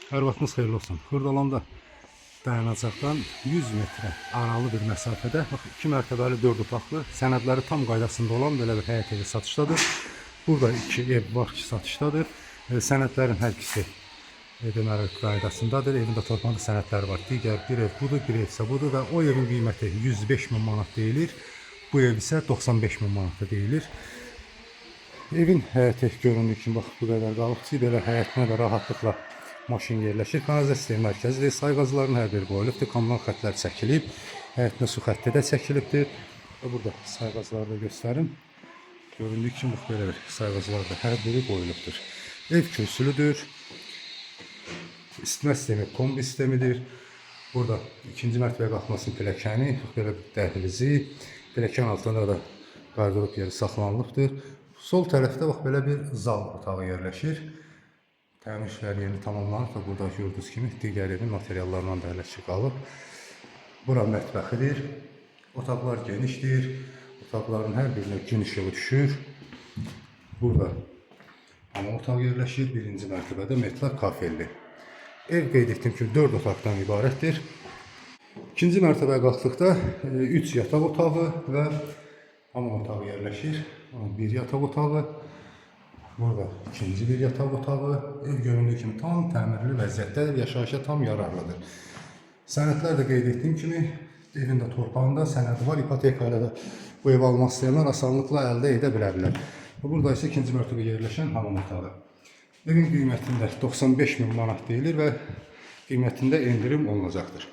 Hər vaxtınız xeyirli olsun. Xırdalanda dayanacaqdan 100 metrə aralı bir məsafədə 2 mərtəbəli 4 otaqlı, sənədləri tam qaydasında olan belə bir həyət evi satışdadır. Burada 2 ev var ki satışdadır. Sənədlərin hər ikisi deməli qaydasındadır. Evində torpaqlı sənədləri var. Digər bir ev budur, bir ev isə budur və o evin qiyməti 105 min manat deyilir. Bu ev isə 95 min manata deyilir. Evin həyəti göründüyü kimi bax bu qədər qalıqçı, belə həyətinə də rahatlıqla maşın yerləşir. Kanalizasiya sistemi mərkəzidir. Sayğacların hər biri qoyulubdur. Kommunal xəttlər çəkilib. Həyətinə su xətti də çəkilibdir. Və burada sayğacları da göstərim. Göründüyü kimi bax belə bir sayğaclar da hər biri qoyulubdur. Ev kürsülüdür. İsitmə sistemi kombi sistemidir. Burada ikinci mərtəbəyə qalxmasının pilləkəni, belə bir dəhlizi, pilləkən altında da qardırop yeri saxlanılıbdır. Sol tərəfdə bax belə bir zal otağı yerləşir. Təmir işləri yeni tamamlanıb və burada gördüyünüz kimi digər evin materiallarından da hələ ki qalıb. Bura mətbəxidir. Otaqlar genişdir. Otaqların hər birinə gün işığı düşür. Burada hamam otağı yerləşir. Birinci mərtəbədə metlaq kafelli. Ev qeyd etdiyim kimi 4 otaqdan ibarətdir. İkinci mərtəbəyə qalxdıqda 3 yataq otağı və hamam otağı yerləşir. Bir yataq otağı. Burada ikinci bir yataq otağı. Ev göründüyü kimi tam təmirli vəziyyətdədir, yaşayışa tam yararlıdır. Sənədlər də qeyd etdiyim kimi evin də torpağında sənədi var. İpoteka ilə də bu evi almaq istəyənlər asanlıqla əldə edə bilərlər. Burada isə ikinci mərtəbəyə yerləşən hamam otağı. Evin qiymətində 95 min manat deyilir və qiymətində endirim olunacaqdır.